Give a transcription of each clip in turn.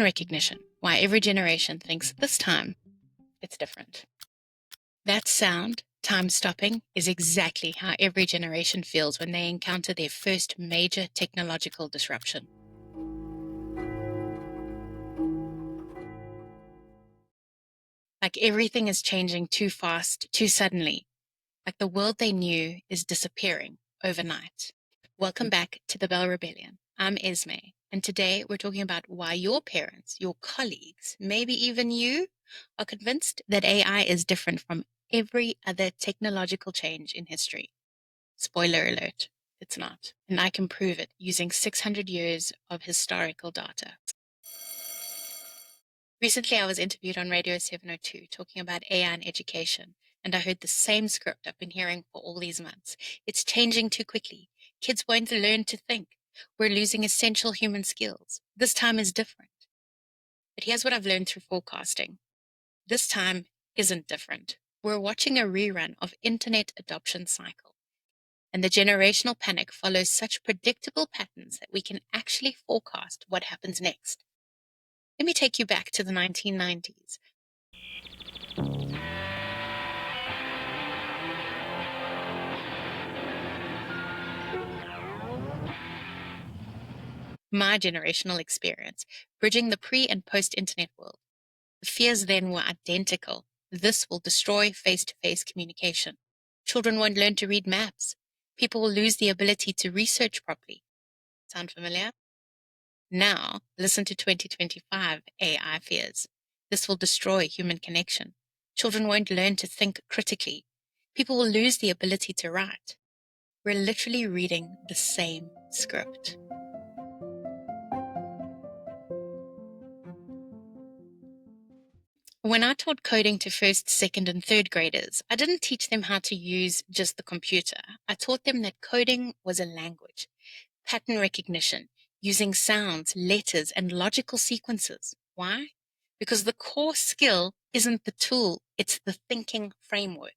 Pattern recognition, why every generation thinks this time it's different. That sound, time stopping, is exactly how every generation feels when they encounter their first major technological disruption. Like everything is changing too fast, too suddenly. Like the world they knew is disappearing overnight. Welcome back to the Bell Rebellion. I'm Esme, and today we're talking about why your parents, your colleagues, maybe even you, are convinced that AI is different from every other technological change in history. Spoiler alert, it's not. And I can prove it using 600 years of historical data. Recently, I was interviewed on Radio 702 talking about AI in education, and I heard the same script I've been hearing for all these months. It's changing too quickly. Kids won't learn to think. We're losing essential human skills. This time is different. But here's what I've learned through forecasting. This time isn't different. We're watching a rerun of internet adoption cycle, and the generational panic follows such predictable patterns that we can actually forecast what happens next. Let me take you back to the 1990s. My generational experience, bridging the pre- and post-internet world. The fears then were identical. This will destroy face-to-face communication. Children won't learn to read maps. People will lose the ability to research properly. Sound familiar? Now, listen to 2025 AI fears. This will destroy human connection. Children won't learn to think critically. People will lose the ability to write. We're literally reading the same script. When I taught coding to first, second, and third graders, I didn't teach them how to use just the computer. I taught them that coding was a language, pattern recognition, using sounds, letters, and logical sequences. Why? Because the core skill isn't the tool, it's the thinking framework.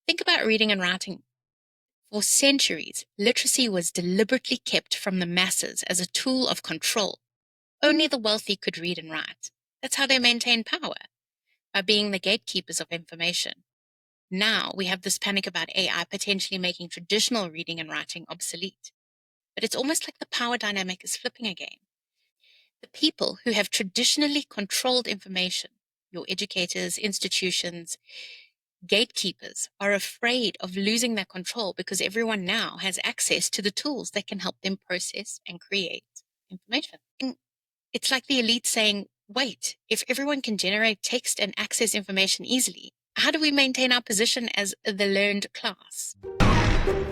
Think about reading and writing. For centuries, literacy was deliberately kept from the masses as a tool of control. Only the wealthy could read and write. That's how they maintained power, by being the gatekeepers of information. Now we have this panic about AI potentially making traditional reading and writing obsolete. But it's almost like the power dynamic is flipping again. The people who have traditionally controlled information, your educators, institutions, gatekeepers, are afraid of losing that control because everyone now has access to the tools that can help them process and create information. And it's like the elite saying, wait, if everyone can generate text and access information easily, how do we maintain our position as the learned class?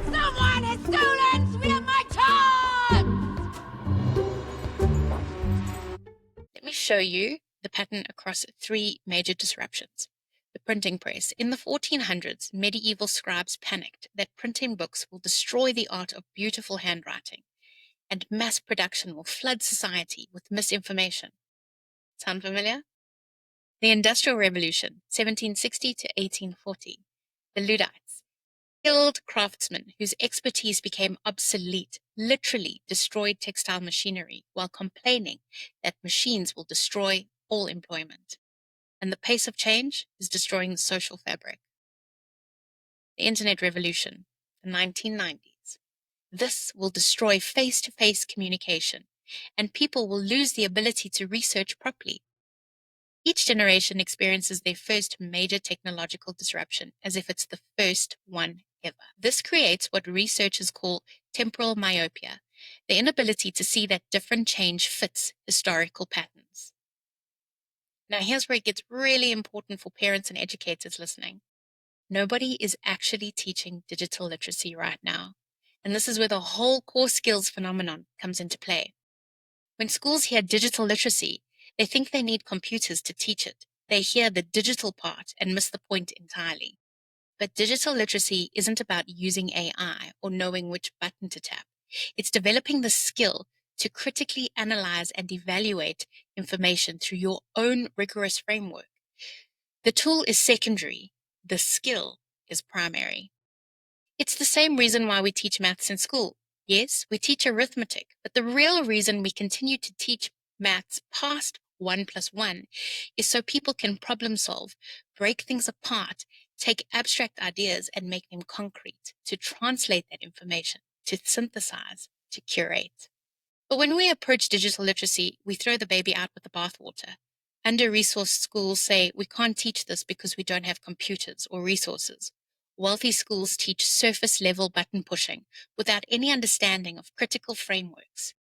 Someone has stolen 3 of my toys! Let me show you the pattern across 3 major disruptions. The printing press. In the 1400s, medieval scribes panicked that printing books will destroy the art of beautiful handwriting, and mass production will flood society with misinformation. Sound familiar? The Industrial Revolution, 1760 to 1840. The Luddites, skilled craftsmen whose expertise became obsolete, literally destroyed textile machinery while complaining that machines will destroy all employment. And the pace of change is destroying the social fabric. The Internet Revolution, the 1990s. This will destroy face-to-face communication, and people will lose the ability to research properly. Each generation experiences their first major technological disruption as if it's the first one ever. This creates what researchers call temporal myopia, the inability to see that different change fits historical patterns. Now, here's where it gets really important for parents and educators listening. Nobody is actually teaching digital literacy right now, and this is where the whole core skills phenomenon comes into play. When schools hear digital literacy, they think they need computers to teach it. They hear the digital part and miss the point entirely. But digital literacy isn't about using AI or knowing which button to tap. It's developing the skill to critically analyze and evaluate information through your own rigorous framework. The tool is secondary. The skill is primary. It's the same reason why we teach maths in school. Yes, we teach arithmetic, but the real reason we continue to teach maths past 1 plus 1 is so people can problem solve, break things apart, take abstract ideas and make them concrete, to translate that information, to synthesize, to curate. But when we approach digital literacy, we throw the baby out with the bathwater. Under-resourced schools say we can't teach this because we don't have computers or resources. Wealthy schools teach surface-level button pushing without any understanding of critical frameworks.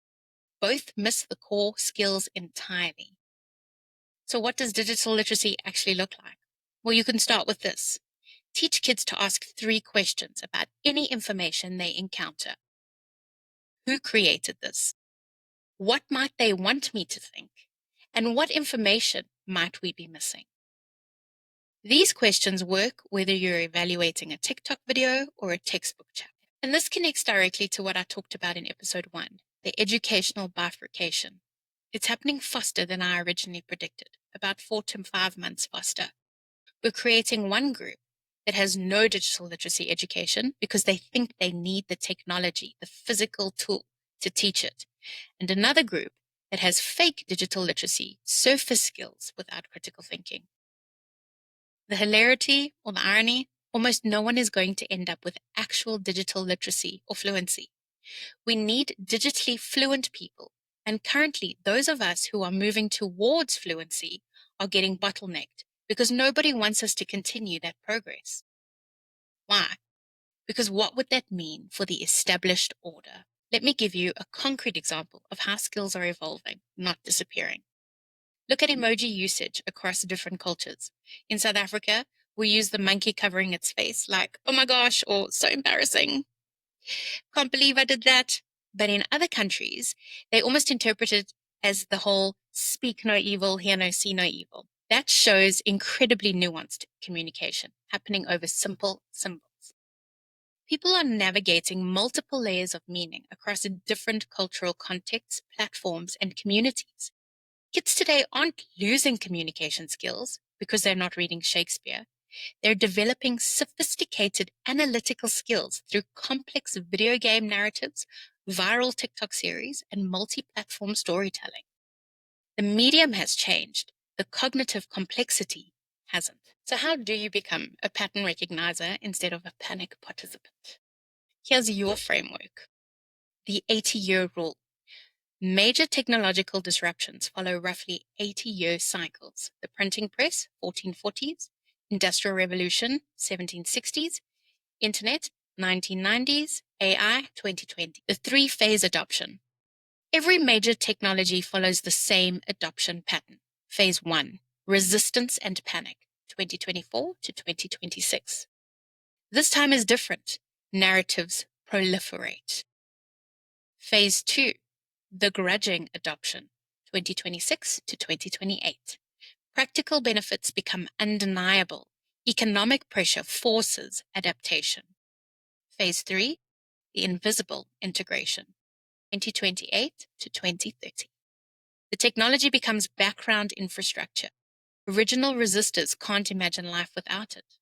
Both miss the core skills entirely. So what does digital literacy actually look like? Well, you can start with this. Teach kids to ask 3 questions about any information they encounter. Who created this? What might they want me to think? And what information might we be missing? These questions work whether you're evaluating a TikTok video or a textbook chapter. And this connects directly to what I talked about in episode 1, the educational bifurcation. It's happening faster than I originally predicted, about 4 to 5 months faster. We're creating one group that has no digital literacy education because they think they need the technology, the physical tool to teach it, and another group that has fake digital literacy, surface skills without critical thinking. The hilarity or the irony, almost no one is going to end up with actual digital literacy or fluency. We need digitally fluent people, and currently those of us who are moving towards fluency are getting bottlenecked because nobody wants us to continue that progress. Why? Because what would that mean for the established order? Let me give you a concrete example of how skills are evolving, not disappearing. Look at emoji usage across different cultures. In South Africa, we use the monkey covering its face like, oh my gosh, or so embarrassing. Can't believe I did that. But in other countries, they almost interpret it as the whole speak no evil, hear no, see no evil. That shows incredibly nuanced communication happening over simple symbols. People are navigating multiple layers of meaning across different cultural contexts, platforms, and communities. Kids today aren't losing communication skills because they're not reading Shakespeare. They're developing sophisticated analytical skills through complex video game narratives, viral TikTok series, and multi-platform storytelling. The medium has changed. The cognitive complexity hasn't. So how do you become a pattern recognizer instead of a panic participant? Here's your framework. The 80-year rule. Major technological disruptions follow roughly 80-year cycles. The printing press, 1440s, Industrial Revolution, 1760s, Internet, 1990s, AI, 2020. The 3-phase adoption. Every major technology follows the same adoption pattern. Phase 1, resistance and panic, 2024 to 2026. This time is different. Narratives proliferate. Phase 2, the grudging adoption, 2026 to 2028. Practical benefits become undeniable. Economic pressure forces adaptation. Phase 3, the invisible integration, 2028 to 2030. The technology becomes background infrastructure. Original resistors can't imagine life without it.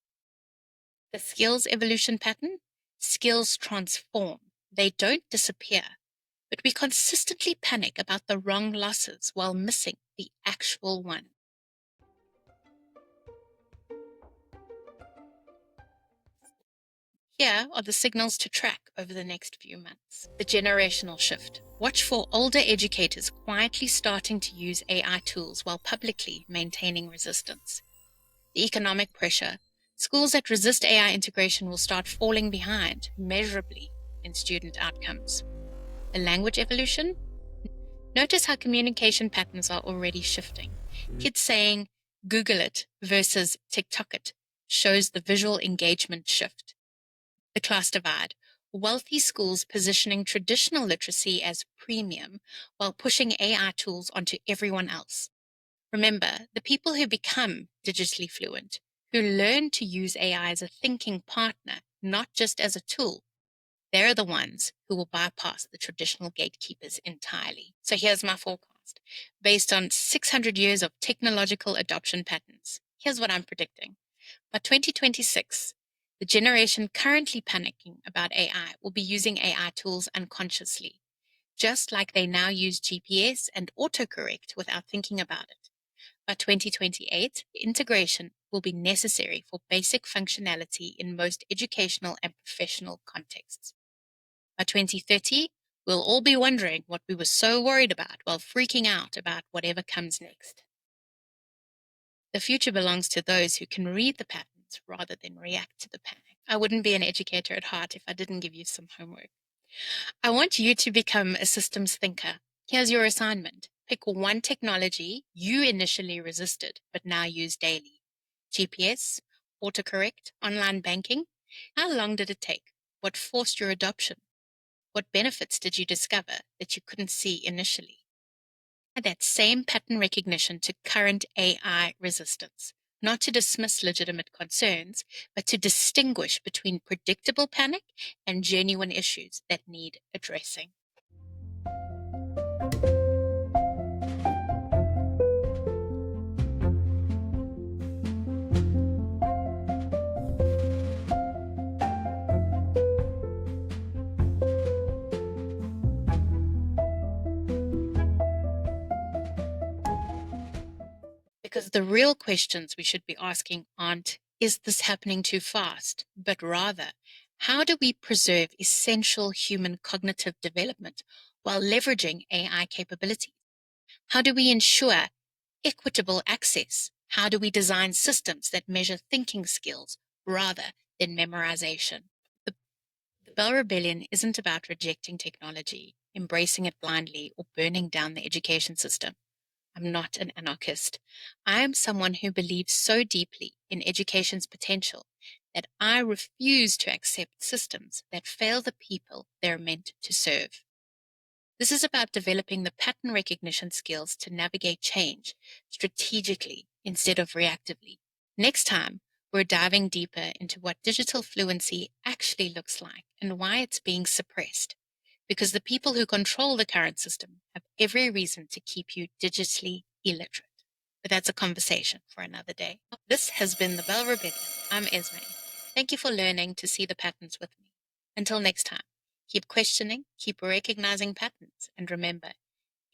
The skills evolution pattern, skills transform. They don't disappear, but we consistently panic about the wrong losses while missing the actual one. Here are the signals to track over the next few months. The generational shift. Watch for older educators quietly starting to use AI tools while publicly maintaining resistance. The economic pressure. Schools that resist AI integration will start falling behind measurably in student outcomes. The language evolution. Notice how communication patterns are already shifting. Kids saying, Google it versus TikTok it shows the visual engagement shift. The class divide. Wealthy schools positioning traditional literacy as premium while pushing AI tools onto everyone else. Remember, the people who become digitally fluent, who learn to use AI as a thinking partner, not just as a tool, they're the ones who will bypass the traditional gatekeepers entirely. So here's my forecast. Based on 600 years of technological adoption patterns, here's what I'm predicting. By 2026, the generation currently panicking about AI will be using AI tools unconsciously. just like they now use GPS and autocorrect without thinking about it. By 2028, integration will be necessary for basic functionality in most educational and professional contexts. By 2030, we'll all be wondering what we were so worried about while freaking out about whatever comes next. The future belongs to those who can read the patterns rather than react to the panic. I wouldn't be an educator at heart if I didn't give you some homework. I want you to become a systems thinker. Here's your assignment. Pick one technology you initially resisted but now use daily. GPS, autocorrect, online banking. How long did it take? What forced your adoption? What benefits did you discover that you couldn't see initially? Add that same pattern recognition to current AI resistance, not to dismiss legitimate concerns, but to distinguish between predictable panic and genuine issues that need addressing. Because the real questions we should be asking aren't, is this happening too fast? But rather, how do we preserve essential human cognitive development while leveraging AI capabilities? How do we ensure equitable access? How do we design systems that measure thinking skills rather than memorization? The Bell Rebellion isn't about rejecting technology, embracing it blindly, or burning down the education system. I'm not an anarchist. I am someone who believes so deeply in education's potential that I refuse to accept systems that fail the people they're meant to serve. This is about developing the pattern recognition skills to navigate change strategically instead of reactively. Next time, we're diving deeper into what digital fluency actually looks like and why it's being suppressed, because the people who control the current system have every reason to keep you digitally illiterate. But that's a conversation for another day. This has been the Bell Rebellion. I'm Esme. Thank you for learning to see the patterns with me. Until next time, keep questioning, keep recognizing patterns, and remember,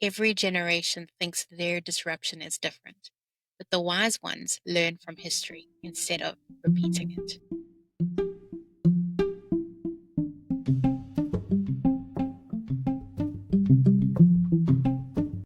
every generation thinks their disruption is different, but the wise ones learn from history instead of repeating it.